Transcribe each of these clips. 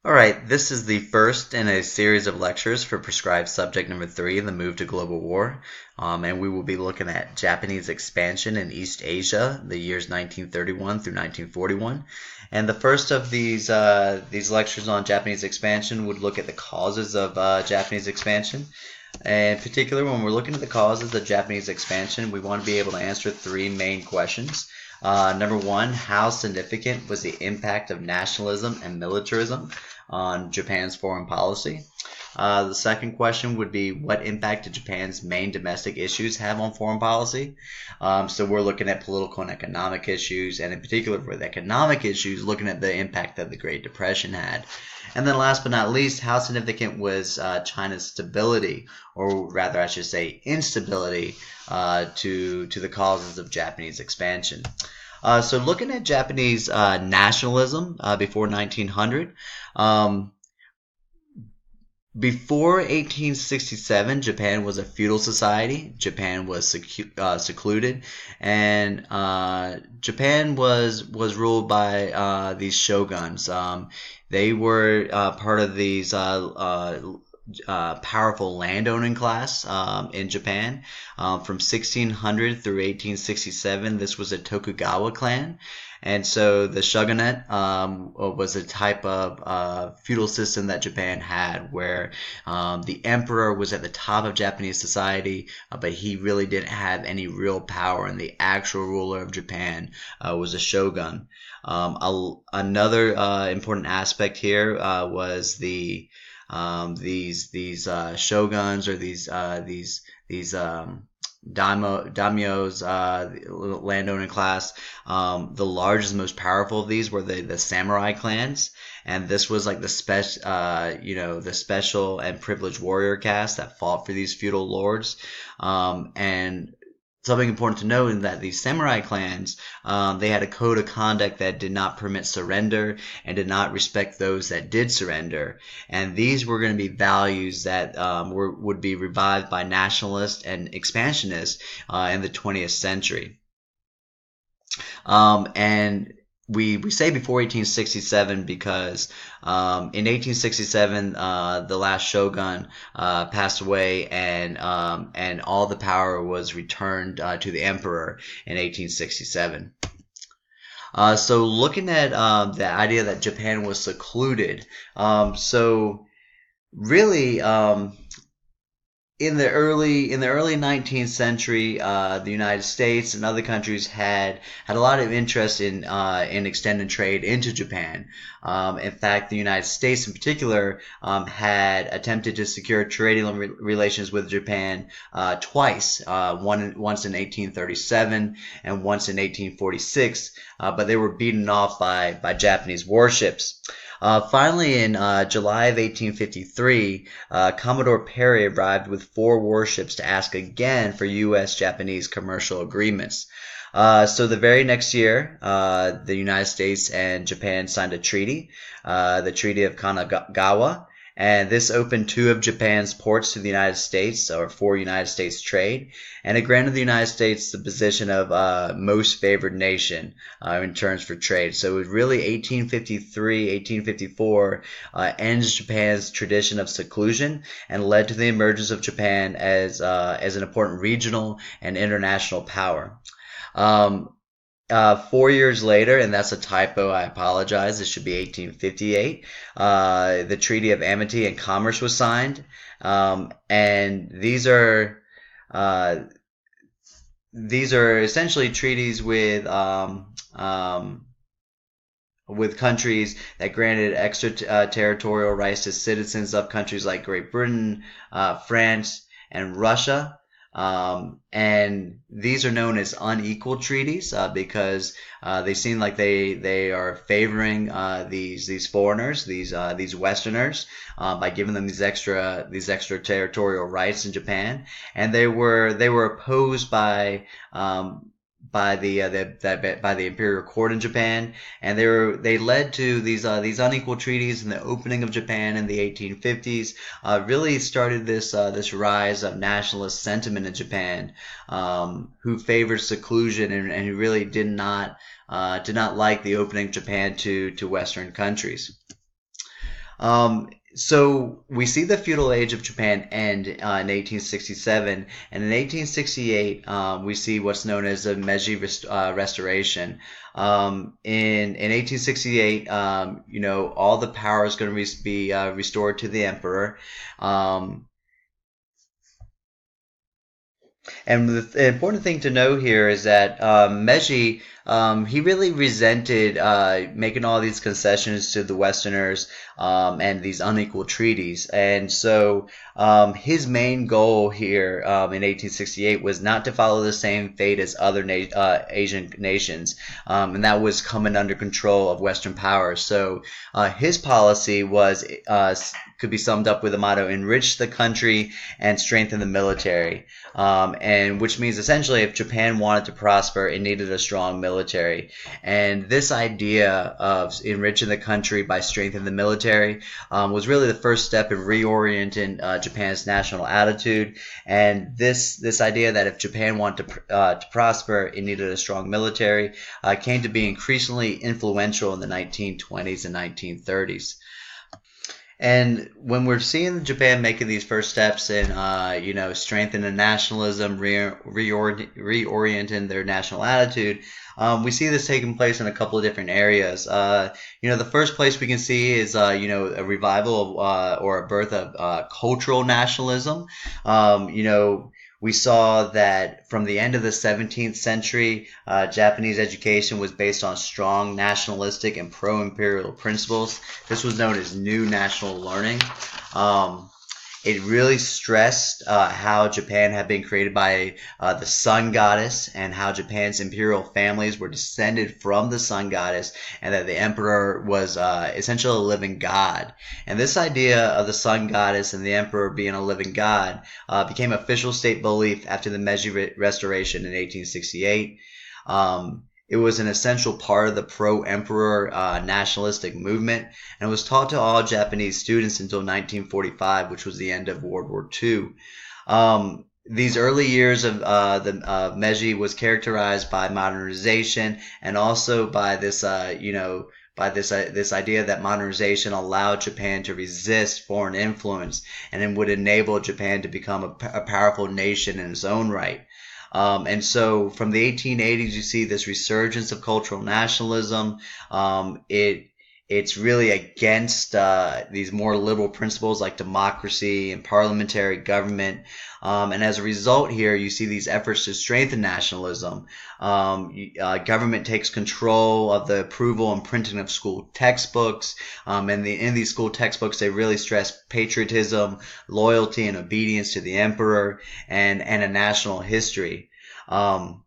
All right, this is the first in a series of lectures for prescribed subject number 3, the move to global war. And we will be looking at Japanese expansion in East Asia, the years 1931 through 1941. And the first of these lectures on Japanese expansion would look at the causes of Japanese expansion. And in particular, when we're looking at the causes of Japanese expansion, we want to be able to answer three main questions. Number one, how significant was the impact of nationalism and militarism on Japan's foreign policy? The second question would be, what impact did Japan's main domestic issues have on foreign policy? So we're looking at political and economic issues, and in particular for the economic issues, looking at the impact that the Great Depression had. And then last but not least, how significant was China's stability, or rather I should say instability, to the causes of Japanese expansion? So looking at Japanese nationalism before 1900, before 1867, Japan was a feudal society. Japan was secluded, and Japan was ruled by these shoguns. They were part of these powerful landowning class in Japan. From 1600 through 1867, this was a Tokugawa clan. And so the shogunate was a type of feudal system that Japan had, where the emperor was at the top of Japanese society, but he really didn't have any real power, and the actual ruler of Japan was a shogun. Another important aspect here was these shoguns, or these daimyos, landowner class. The largest, most powerful of these were the samurai clans, and this was like the special and privileged warrior caste that fought for these feudal lords. And something important to note is that these samurai clans, they had a code of conduct that did not permit surrender and did not respect those that did surrender. And these were going to be values that would be revived by nationalists and expansionists in the 20th century. And we say before 1867 because in 1867 the last shogun passed away, and all the power was returned to the emperor in 1867. So looking at the idea that Japan was secluded, so really in the early 19th century, the United States and other countries had a lot of interest in extending trade into Japan. In fact, the United States in particular had attempted to secure trading relations with Japan twice, once in 1837 and once in 1846, but they were beaten off by Japanese warships. Finally, in July of 1853, Commodore Perry arrived with 4 warships to ask again for U.S.-Japanese commercial agreements. So the very next year, the United States and Japan signed a treaty, the Treaty of Kanagawa, and this opened 2 of Japan's ports to the United States, or for United States trade, and it granted the United States the position of most favored nation in terms for trade. So it was really 1853, 1854 ends Japan's tradition of seclusion and led to the emergence of Japan as an important regional and international power. 4 years later, and that's a typo, I apologize, it should be 1858, the Treaty of Amity and Commerce was signed, and these are essentially treaties with countries that granted extra territorial rights to citizens of countries like Great Britain, France, and Russia. And these are known as unequal treaties because they seem like they are favoring these foreigners, these Westerners, by giving them these extra territorial rights in Japan, and they were opposed by the imperial court in Japan, and they led to these unequal treaties, and the opening of Japan in the 1850s really started this rise of nationalist sentiment in Japan, who favored seclusion and who really did not like the opening of Japan to Western countries. So we see the feudal age of Japan end in 1867, and in 1868 we see what's known as the Meiji Restoration. In 1868, all the power is going to be restored to the emperor. Um, And the important thing to know here is that Meiji, he really resented making all these concessions to the Westerners and these unequal treaties. And so his main goal here in 1868 was not to follow the same fate as other Asian nations, and that was coming under control of Western powers. So his policy was could be summed up with the motto: enrich the country and strengthen the military. And which means essentially if Japan wanted to prosper, it needed a strong military. And this idea of enriching the country by strengthening the military was really the first step in reorienting Japan's national attitude. And this idea that if Japan wanted to prosper, it needed a strong military came to be increasingly influential in the 1920s and 1930s. And when we're seeing Japan making these first steps in, strengthening nationalism, reorienting their national attitude, we see this taking place in a couple of different areas. The first place we can see is, a revival of, or a birth of cultural nationalism. We saw that from the end of the 17th century, Japanese education was based on strong nationalistic and pro-imperial principles. This was known as New National Learning. It really stressed how Japan had been created by the sun goddess, and how Japan's imperial families were descended from the sun goddess, and that the emperor was essentially a living god. And this idea of the sun goddess and the emperor being a living god became official state belief after the Meiji Restoration in 1868. It was an essential part of the pro-emperor nationalistic movement, and was taught to all Japanese students until 1945, which was the end of World War II. These early years of the Meiji was characterized by modernization, and also by this, this idea that modernization allowed Japan to resist foreign influence, and it would enable Japan to become a powerful nation in its own right. And so from the 1880s, you see this resurgence of cultural nationalism. It's really against these more liberal principles like democracy and parliamentary government. And as a result here, you see these efforts to strengthen nationalism. Government takes control of the approval and printing of school textbooks. And in these school textbooks, they really stress patriotism, loyalty, and obedience to the emperor, and a national history. And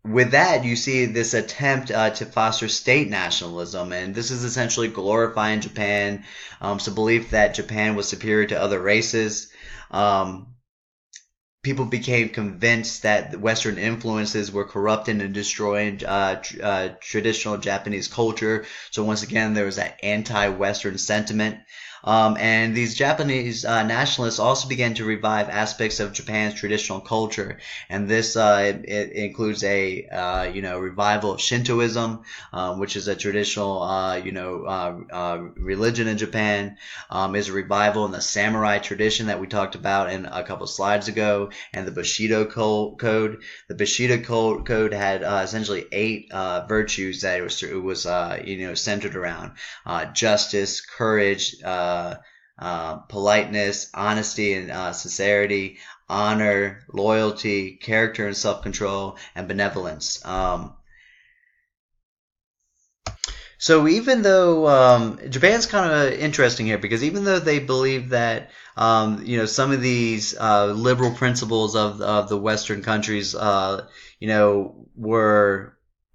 with that, you see this attempt to foster state nationalism, and this is essentially glorifying Japan. It's a belief that Japan was superior to other races. People became convinced that the Western influences were corrupting and destroying traditional Japanese culture. So once again, there was that anti-Western sentiment. And these Japanese nationalists also began to revive aspects of Japan's traditional culture, and this it includes a revival of Shintoism, which is a traditional religion in Japan. Is a revival in the samurai tradition that we talked about in a couple slides ago, and the Bushido code. The Bushido code had essentially 8 virtues that it was centered around: justice, courage, politeness, honesty and sincerity, honor, loyalty, character and self-control, and benevolence. So even though Japan's kind of interesting here, because even though they believe that some of these liberal principles of the Western countries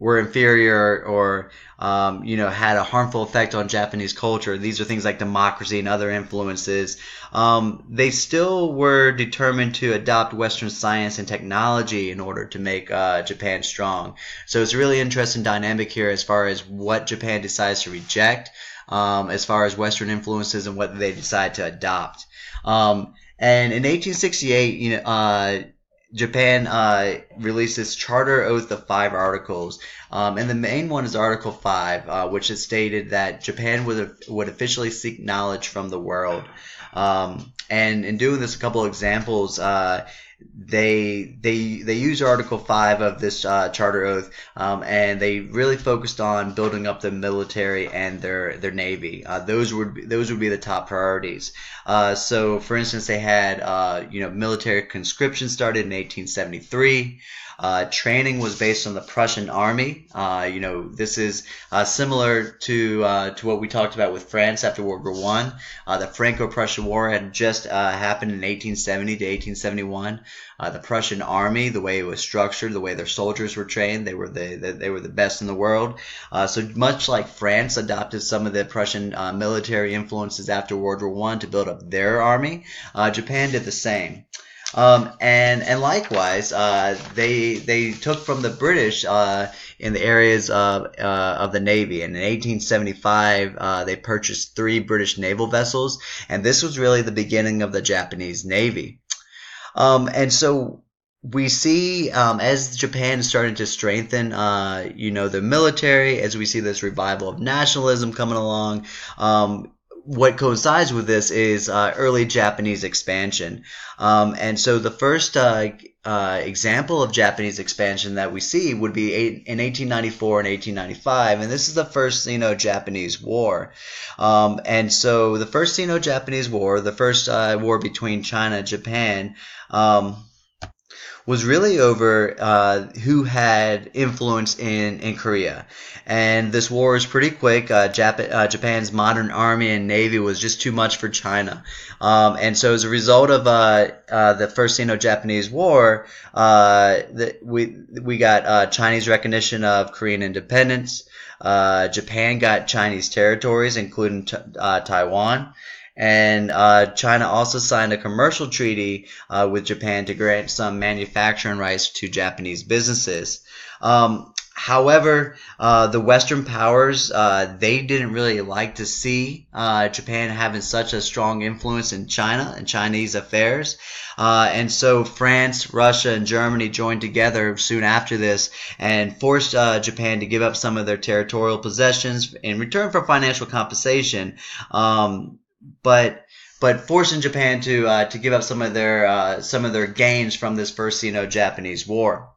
were inferior, or had a harmful effect on Japanese culture. These are things like democracy and other influences. They still were determined to adopt Western science and technology in order to make Japan strong. So it's a really interesting dynamic here as far as what Japan decides to reject, as far as Western influences, and what they decide to adopt. And in 1868, Japan released this Charter Oath of 5 articles, and the main one is Article 5, which is stated that Japan would officially seek knowledge from the world. And in doing this, a couple examples. They use Article 5 of this Charter Oath, and they really focused on building up the military and their navy. Those would be the top priorities. So, for instance, they had military conscription started in 1873. Training was based on the Prussian army. This is similar to what we talked about with France after World War One. The Franco-Prussian War had just happened in 1870 to 1871. The Prussian army, the way it was structured, the way their soldiers were trained, they were the best in the world. So much like France adopted some of the Prussian military influences after World War One to build up their army, Japan did the same. And likewise, they took from the British in the areas of the Navy. And in 1875, they purchased 3 British naval vessels, and this was really the beginning of the Japanese Navy. And so we see as Japan is starting to strengthen, the military, as we see this revival of nationalism coming along. What coincides with this is early Japanese expansion. And so the first example of Japanese expansion that we see would be in 1894 and 1895, and this is the first Sino-Japanese War. And so the first Sino-Japanese War, the first war between China and Japan, was really over who had influence in Korea. And this war was pretty quick. Japan's modern army and navy was just too much for China. And so as a result of the first Sino-Japanese War, we got Chinese recognition of Korean independence. Japan got Chinese territories, including Taiwan. And China also signed a commercial treaty with Japan to grant some manufacturing rights to Japanese businesses. However, the Western powers, they didn't really like to see Japan having such a strong influence in China and Chinese affairs. And so France, Russia, and Germany joined together soon after this and forced Japan to give up some of their territorial possessions in return for financial compensation. But forcing Japan to give up some of their gains from this first Sino-Japanese War.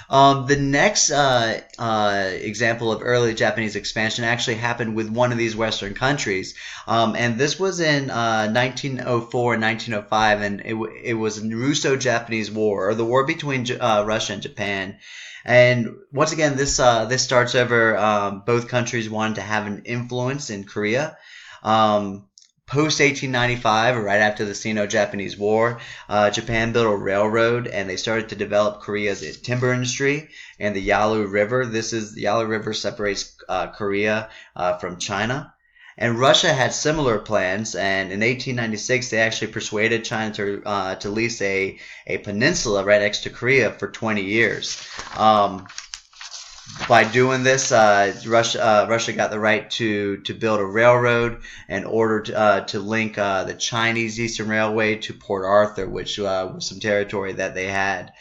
The next example of early Japanese expansion actually happened with one of these Western countries, and this was in 1904 and 1905, and it was the Russo-Japanese War, or the war between Russia and Japan. And once again, this starts over both countries wanted to have an influence in Korea. Post 1895, or right after the Sino-Japanese War, Japan built a railroad and they started to develop Korea's timber industry and the Yalu River. The Yalu River separates Korea from China. And Russia had similar plans, and in 1896 they actually persuaded China to lease a peninsula right next to Korea for 20 years. By doing this, Russia got the right to build a railroad in order to link the Chinese Eastern Railway to Port Arthur, which was some territory that they had.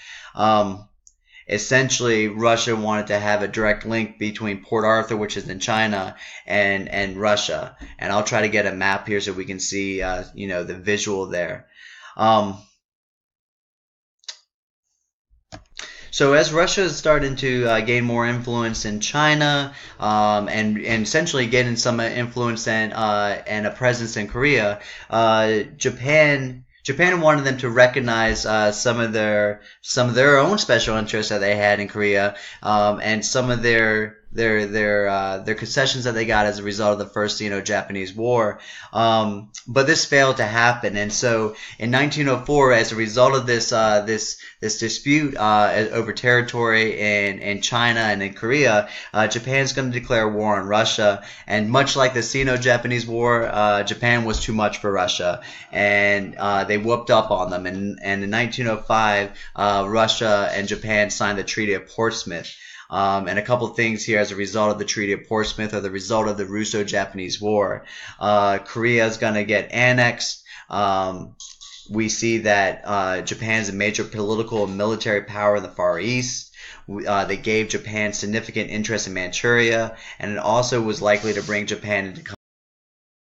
Essentially, Russia wanted to have a direct link between Port Arthur, which is in China, and Russia. And I'll try to get a map here so we can see, the visual there. So as Russia is starting to gain more influence in China, and essentially getting some influence and a presence in Korea, Japan wanted them to recognize some of their own special interests that they had in Korea, and some of their concessions that they got as a result of the first Sino-Japanese War. But this failed to happen, and so in 1904, as a result of this dispute over territory in China and in Korea, Japan's going to declare war on Russia. And much like the Sino-Japanese War, Japan was too much for Russia, and they whooped up on them. And in 1905, Russia and Japan signed the Treaty of Portsmouth. And a couple things here as a result of the Treaty of Portsmouth, or the result of the Russo-Japanese War. Korea is going to get annexed. We see that Japan is a major political and military power in the Far East. They gave Japan significant interest in Manchuria, and it also was likely to bring Japan into